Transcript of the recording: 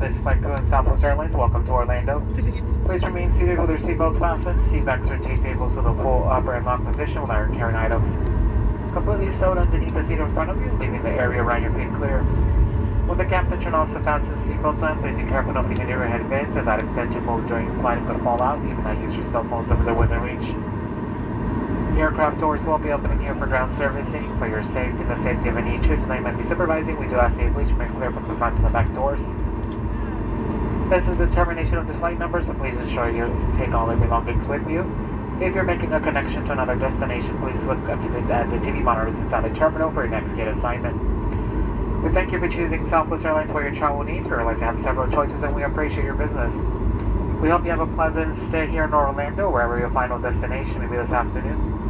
this flight crew in Southwest Airlines. Welcome to Orlando. Please remain seated with your seatbelts fastened. Seatbacks are T-tables to the full upper and lock position with iron carrying items. Completely stowed underneath the seat in front of you, leaving the area around your feet clear. When the captain turns off the fasten seatbelt sign, please be careful not to hit your head vents as that extension bolt during flight could fall out. You cannot use your cell phones if they're within reach. The aircraft doors will be opening here for ground servicing. For your safety and the safety of any intruder tonight might be supervising, we do ask that you please remain clear from the front and the back doors. This is the termination of the flight number, so please ensure you take all your belongings with you. If you're making a connection to another destination, please look at the TV monitors inside the terminal for your next gate assignment. We thank you for choosing Southwest Airlines for your travel needs. We realize you have several choices and we appreciate your business. We hope you have a pleasant stay here in Orlando, wherever your final destination may be this afternoon.